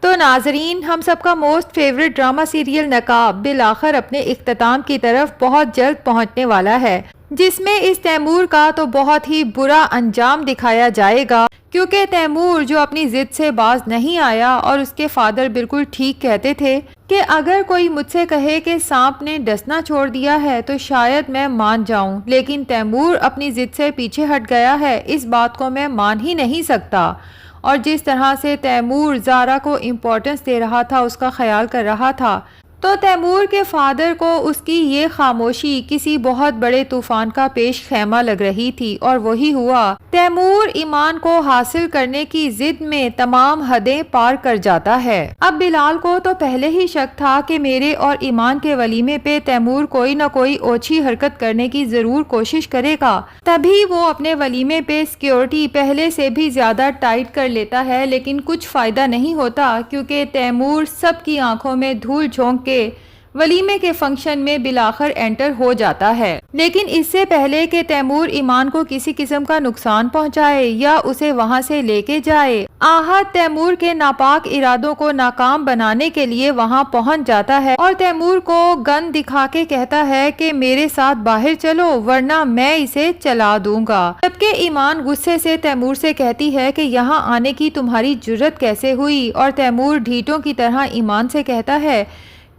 تو ناظرین، ہم سب کا موسٹ فیوریٹ ڈرامہ سیریل نقاب بالآخر اپنے اختتام کی طرف بہت جلد پہنچنے والا ہے، جس میں اس تیمور کا تو بہت ہی برا انجام دکھایا جائے گا، کیونکہ تیمور جو اپنی ضد سے باز نہیں آیا اور اس کے فادر بالکل ٹھیک کہتے تھے کہ اگر کوئی مجھ سے کہے کہ سانپ نے ڈسنا چھوڑ دیا ہے تو شاید میں مان جاؤں، لیکن تیمور اپنی ضد سے پیچھے ہٹ گیا ہے، اس بات کو میں مان ہی نہیں سکتا۔ اور جس طرح سے تیمور زارا کو امپورٹنس دے رہا تھا، اس کا خیال کر رہا تھا، تو تیمور کے فادر کو اس کی یہ خاموشی کسی بہت بڑے طوفان کا پیش خیمہ لگ رہی تھی، اور وہی ہوا۔ تیمور ایمان کو حاصل کرنے کی ضد میں تمام حدیں پار کر جاتا ہے۔ اب بلال کو تو پہلے ہی شک تھا کہ میرے اور ایمان کے ولیمے پہ تیمور کوئی نہ کوئی اوچھی حرکت کرنے کی ضرور کوشش کرے گا، تبھی وہ اپنے ولیمے پہ سیکیورٹی پہلے سے بھی زیادہ ٹائٹ کر لیتا ہے، لیکن کچھ فائدہ نہیں ہوتا، کیونکہ تیمور سب کی آنکھوں میں دھول جھونک کے ولیمے کے فنکشن میں بالآخر انٹر ہو جاتا ہے۔ لیکن اس سے پہلے کہ تیمور ایمان کو کسی قسم کا نقصان پہنچائے یا اسے وہاں سے لے کے جائے، آحد تیمور کے ناپاک ارادوں کو ناکام بنانے کے لیے وہاں پہنچ جاتا ہے اور تیمور کو گن دکھا کے کہتا ہے کہ میرے ساتھ باہر چلو ورنہ میں اسے چلا دوں گا، جبکہ ایمان غصے سے تیمور سے کہتی ہے کہ یہاں آنے کی تمہاری جرت کیسے ہوئی، اور تیمور ڈھیٹوں کی طرح ایمان سے کہتا ہے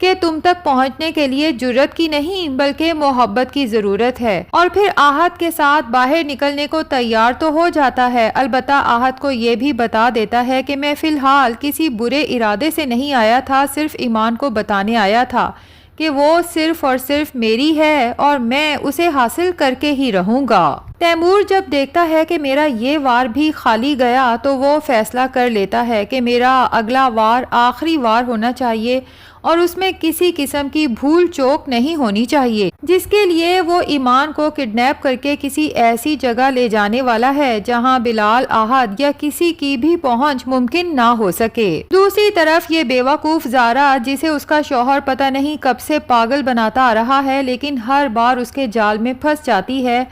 کہ تم تک پہنچنے کے لیے جرت کی نہیں بلکہ محبت کی ضرورت ہے، اور پھر آحد کے ساتھ باہر نکلنے کو تیار تو ہو جاتا ہے، البتہ آحد کو یہ بھی بتا دیتا ہے کہ میں فی الحال کسی برے ارادے سے نہیں آیا تھا، صرف ایمان کو بتانے آیا تھا کہ وہ صرف اور صرف میری ہے اور میں اسے حاصل کر کے ہی رہوں گا۔ تیمور جب دیکھتا ہے کہ میرا یہ وار بھی خالی گیا تو وہ فیصلہ کر لیتا ہے کہ میرا اگلا وار آخری وار ہونا چاہیے اور اس میں کسی قسم کی بھول چوک نہیں ہونی چاہیے، جس کے لیے وہ ایمان کو کڈنیپ کر کے کسی ایسی جگہ لے جانے والا ہے جہاں بلال، آحد یا کسی کی بھی پہنچ ممکن نہ ہو سکے۔ دوسری طرف یہ بیوقوف زارا، جسے اس کا شوہر پتہ نہیں کب سے پاگل بناتا آ رہا ہے لیکن ہر بار اس کے جال میں پھنس جاتی ہے،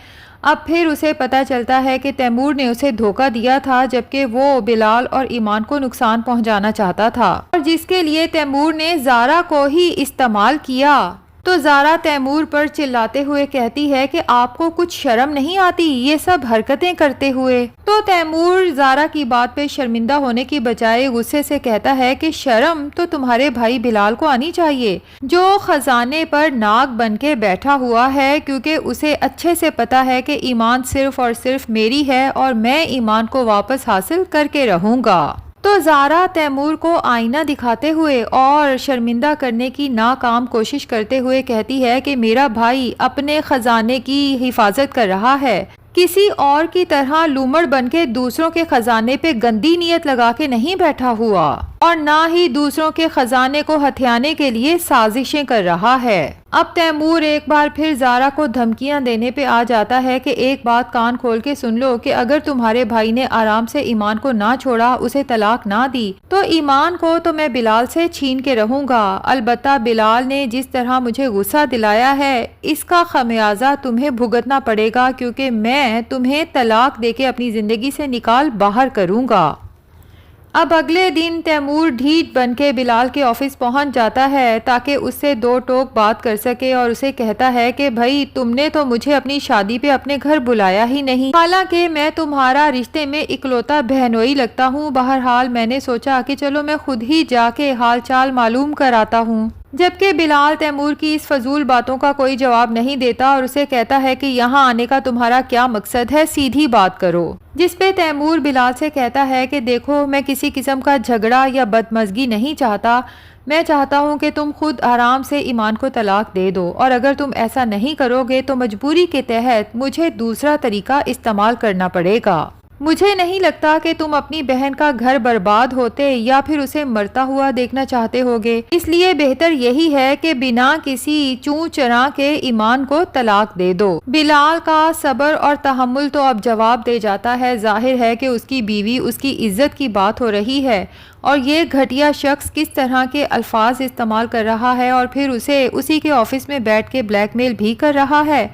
اب پھر اسے پتہ چلتا ہے کہ تیمور نے اسے دھوکہ دیا تھا جبکہ وہ بلال اور ایمان کو نقصان پہنچانا چاہتا تھا، اور جس کے لیے تیمور نے زارا کو ہی استعمال کیا۔ تو زارا تیمور پر چلاتے ہوئے کہتی ہے کہ آپ کو کچھ شرم نہیں آتی یہ سب حرکتیں کرتے ہوئے؟ تو تیمور زارا کی بات پہ شرمندہ ہونے کی بجائے غصے سے کہتا ہے کہ شرم تو تمہارے بھائی بلال کو آنی چاہیے، جو خزانے پر ناگ بن کے بیٹھا ہوا ہے، کیونکہ اسے اچھے سے پتا ہے کہ ایمان صرف اور صرف میری ہے اور میں ایمان کو واپس حاصل کر کے رہوں گا۔ تو زارا تیمور کو آئینہ دکھاتے ہوئے اور شرمندہ کرنے کی ناکام کوشش کرتے ہوئے کہتی ہے کہ میرا بھائی اپنے خزانے کی حفاظت کر رہا ہے، کسی اور کی طرح لومڑ بن کے دوسروں کے خزانے پہ گندی نیت لگا کے نہیں بیٹھا ہوا، اور نہ ہی دوسروں کے خزانے کو ہتھیانے کے لیے سازشیں کر رہا ہے۔ اب تیمور ایک بار پھر زارا کو دھمکیاں دینے پہ آ جاتا ہے کہ ایک بات کان کھول کے سن لو کہ اگر تمہارے بھائی نے آرام سے ایمان کو نہ چھوڑا، اسے طلاق نہ دی، تو ایمان کو تو میں بلال سے چھین کے رہوں گا، البتہ بلال نے جس طرح مجھے غصہ دلایا ہے اس کا خمیازہ تمہیں بھگتنا پڑے گا، کیونکہ میں تمہیں طلاق دے کے اپنی زندگی سے نکال باہر کروں گا۔ اب اگلے دن تیمور ڈھیٹ بن کے بلال کے آفس پہنچ جاتا ہے تاکہ اس سے دو ٹوک بات کر سکے، اور اسے کہتا ہے کہ بھائی تم نے تو مجھے اپنی شادی پہ اپنے گھر بلایا ہی نہیں، حالانکہ میں تمہارا رشتے میں اکلوتا بہنوئی لگتا ہوں، بہرحال میں نے سوچا کہ چلو میں خود ہی جا کے حال چال معلوم کراتا ہوں۔ جبکہ بلال تیمور کی اس فضول باتوں کا کوئی جواب نہیں دیتا اور اسے کہتا ہے کہ یہاں آنے کا تمہارا کیا مقصد ہے، سیدھی بات کرو، جس پہ تیمور بلال سے کہتا ہے کہ دیکھو میں کسی قسم کا جھگڑا یا بدمزگی نہیں چاہتا، میں چاہتا ہوں کہ تم خود آرام سے ایمان کو طلاق دے دو، اور اگر تم ایسا نہیں کرو گے تو مجبوری کے تحت مجھے دوسرا طریقہ استعمال کرنا پڑے گا۔ مجھے نہیں لگتا کہ تم اپنی بہن کا گھر برباد ہوتے یا پھر اسے مرتا ہوا دیکھنا چاہتے ہوگے، اس لیے بہتر یہی ہے کہ بنا کسی چوں چراں کے ایمان کو طلاق دے دو۔ بلال کا صبر اور تحمل تو اب جواب دے جاتا ہے، ظاہر ہے کہ اس کی بیوی اس کی عزت کی بات ہو رہی ہے اور یہ گھٹیا شخص کس طرح کے الفاظ استعمال کر رہا ہے، اور پھر اسے اسی کے آفس میں بیٹھ کے بلیک میل بھی کر رہا ہے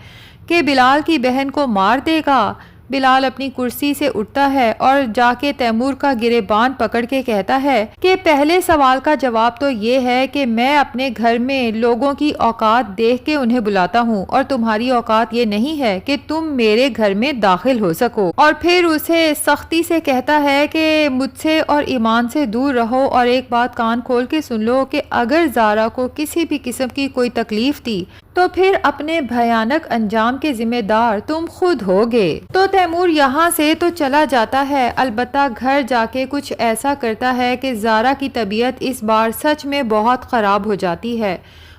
کہ بلال کی بہن کو مار دے گا، بلال اپنی کرسی سے اٹھتا ہے اور جا کے تیمور کا گریبان پکڑ کے کہتا ہے کہ پہلے سوال کا جواب تو یہ ہے کہ میں اپنے گھر میں لوگوں کی اوقات دیکھ کے انہیں بلاتا ہوں اور تمہاری اوقات یہ نہیں ہے کہ تم میرے گھر میں داخل ہو سکو۔ اور پھر اسے سختی سے کہتا ہے کہ مجھ سے اور ایمان سے دور رہو، اور ایک بات کان کھول کے سن لو کہ اگر زارا کو کسی بھی قسم کی کوئی تکلیف تھی تو پھر اپنے بھیانک انجام کے ذمہ دار تم خود ہوگے۔ تو تیمور یہاں سے تو چلا جاتا ہے، البتہ گھر جا کے کچھ ایسا کرتا ہے کہ زارا کی طبیعت اس بار سچ میں بہت خراب ہو جاتی ہے۔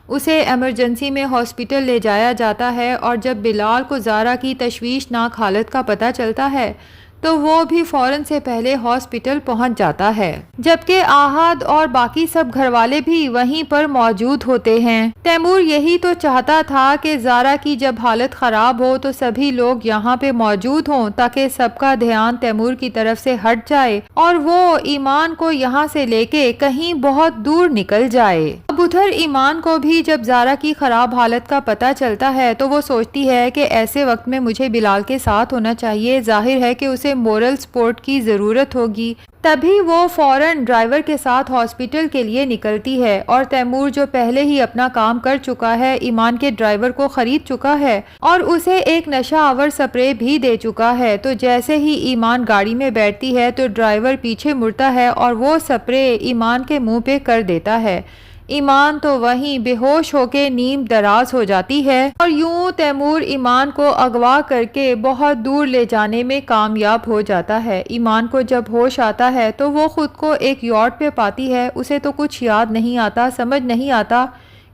اسے ایمرجنسی میں ہاسپٹل لے جایا جاتا ہے، اور جب بلال کو زارا کی تشویشناک حالت کا پتہ چلتا ہے تو وہ بھی فوراً سے پہلے ہاسپٹل پہنچ جاتا ہے، جبکہ آحاد اور باقی سب گھر والے بھی وہیں پر موجود ہوتے ہیں۔ تیمور یہی تو چاہتا تھا کہ زارا کی جب حالت خراب ہو تو سبھی لوگ یہاں پہ موجود ہوں تاکہ سب کا دھیان تیمور کی طرف سے ہٹ جائے اور وہ ایمان کو یہاں سے لے کے کہیں بہت دور نکل جائے۔ اب ادھر ایمان کو بھی جب زارا کی خراب حالت کا پتہ چلتا ہے تو وہ سوچتی ہے کہ ایسے وقت میں مجھے بلال کے ساتھ ہونا چاہیے، ظاہر ہے کہ اسے مورل سپورٹ کی ضرورت ہوگی۔ تبھی وہ فوراً ڈرائیور کے ساتھ ہاسپٹل کے لیے نکلتی ہے، اور تیمور جو پہلے ہی اپنا کام کر چکا ہے، ایمان کے ڈرائیور کو خرید چکا ہے اور اسے ایک نشہ آور سپرے بھی دے چکا ہے۔ تو جیسے ہی ایمان گاڑی میں بیٹھتی ہے تو ڈرائیور پیچھے مڑتا ہے اور وہ سپرے ایمان کے منہ پہ کر دیتا ہے۔ ایمان تو وہیں بے ہوش ہو کے نیم دراز ہو جاتی ہے، اور یوں تیمور ایمان کو اغوا کر کے بہت دور لے جانے میں کامیاب ہو جاتا ہے۔ ایمان کو جب ہوش آتا ہے تو وہ خود کو ایک یاٹ پہ پاتی ہے، اسے تو کچھ یاد نہیں آتا، سمجھ نہیں آتا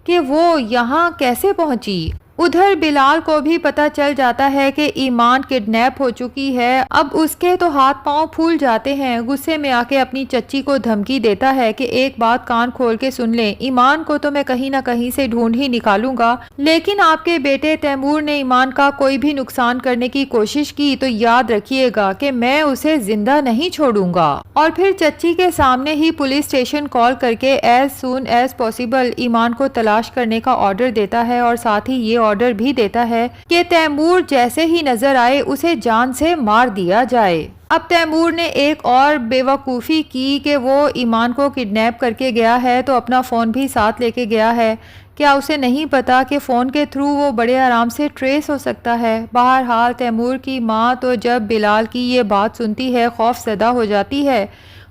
کہ وہ یہاں کیسے پہنچی۔ ادھر بلال کو بھی پتہ چل جاتا ہے کہ ایمان کڈنیپ ہو چکی ہے۔ اب اس کے تو ہاتھ پاؤں پھول جاتے ہیں، غصے میں آ کے اپنی چچی کو دھمکی دیتا ہے کہ ایک بات کان کھول کے سن لیں، ایمان کو تو میں کہیں نہ کہیں سے ڈھونڈ ہی نکالوں گا، لیکن آپ کے بیٹے تیمور نے ایمان کا کوئی بھی نقصان کرنے کی کوشش کی تو یاد رکھیے گا کہ میں اسے زندہ نہیں چھوڑوں گا۔ اور پھر چچی کے سامنے ہی پولیس اسٹیشن کال کر کے ایز سون ایز پاسبل ایمان کو تلاش کرنے کا آرڈر دیتا ہے، اور ساتھ ہی یہ آرڈر بھی دیتا ہے کہ تیمور جیسے ہی نظر آئے اسے جان سے مار دیا جائے۔ اب تیمور نے ایک اور بے وقوفی کی کہ وہ ایمان کو کڈنیپ کر کے گیا ہے تو اپنا فون بھی ساتھ لے کے گیا ہے۔ کیا اسے نہیں پتا کہ فون کے تھرو وہ بڑے آرام سے ٹریس ہو سکتا ہے؟ بہرحال تیمور کی ماں تو جب بلال کی یہ بات سنتی ہے خوف زدہ ہو جاتی ہے،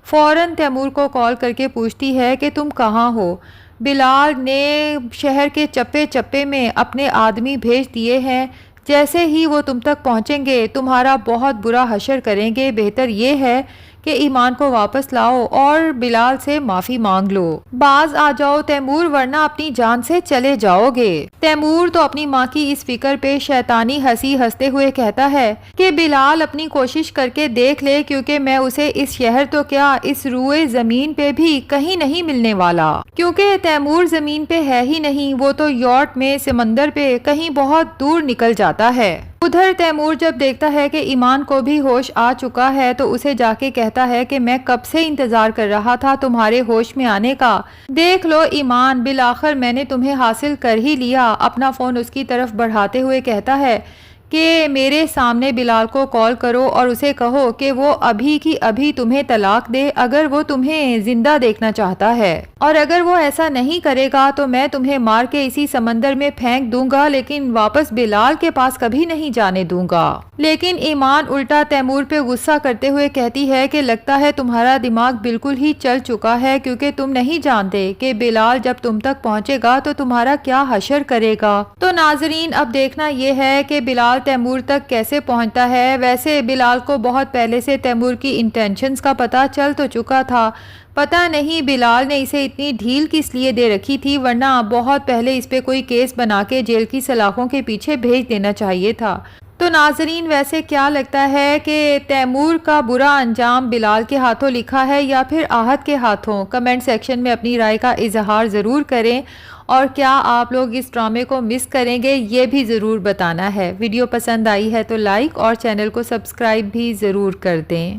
فوراً تیمور کو کال کر کے پوچھتی ہے کہ تم کہاں ہو؟ بلال نے شہر کے چپے چپے میں اپنے آدمی بھیج دیے ہیں، جیسے ہی وہ تم تک پہنچیں گے تمہارا بہت برا حشر کریں گے، بہتر یہ ہے کہ ایمان کو واپس لاؤ اور بلال سے معافی مانگ لو۔ باز آ جاؤ تیمور، ورنہ اپنی جان سے چلے جاؤ گے۔ تیمور تو اپنی ماں کی اس فکر پہ شیطانی ہنسی ہنستے ہوئے کہتا ہے کہ بلال اپنی کوشش کر کے دیکھ لے، کیونکہ میں اسے اس شہر تو کیا اس روئے زمین پہ بھی کہیں نہیں ملنے والا، کیونکہ تیمور زمین پہ ہے ہی نہیں، وہ تو یاٹ میں سمندر پہ کہیں بہت دور نکل جاتا ہے۔ ادھر تیمور جب دیکھتا ہے کہ ایمان کو بھی ہوش آ چکا ہے تو اسے جا کے کہتا ہے کہ میں کب سے انتظار کر رہا تھا تمہارے ہوش میں آنے کا، دیکھ لو ایمان، بالآخر میں نے تمہیں حاصل کر ہی لیا۔ اپنا فون اس کی طرف بڑھاتے ہوئے کہتا ہے کہ میرے سامنے بلال کو کال کرو اور اسے کہو کہ وہ ابھی کی ابھی تمہیں طلاق دے اگر وہ تمہیں زندہ دیکھنا چاہتا ہے، اور اگر وہ ایسا نہیں کرے گا تو میں تمہیں مار کے اسی سمندر میں پھینک دوں گا، لیکن واپس بلال کے پاس کبھی نہیں جانے دوں گا۔ لیکن ایمان الٹا تیمور پہ غصہ کرتے ہوئے کہتی ہے کہ لگتا ہے تمہارا دماغ بالکل ہی چل چکا ہے، کیونکہ تم نہیں جانتے کہ بلال جب تم تک پہنچے گا تو تمہارا کیا حشر کرے گا۔ تو ناظرین اب دیکھنا یہ ہے کہ بلال تیمور تک کیسے پہنچتا ہے۔ ویسے بلال کو بہت پہلے سے تیمور کی انٹینشنز کا پتہ چل تو چکا تھا، پتہ نہیں بلال نے اسے اتنی ڈھیل کس لیے دے رکھی تھی، ورنہ بہت پہلے اس پہ کوئی کیس بنا کے جیل کی سلاخوں کے پیچھے بھیج دینا چاہیے تھا۔ تو ناظرین ویسے کیا لگتا ہے کہ تیمور کا برا انجام بلال کے ہاتھوں لکھا ہے یا پھر آحد کے ہاتھوں؟ کمنٹ سیکشن میں اپنی رائے کا اظہار ضرور کریں، اور کیا آپ لوگ اس ڈرامے کو مس کریں گے یہ بھی ضرور بتانا ہے۔ ویڈیو پسند آئی ہے تو لائک اور چینل کو سبسکرائب بھی ضرور کر دیں۔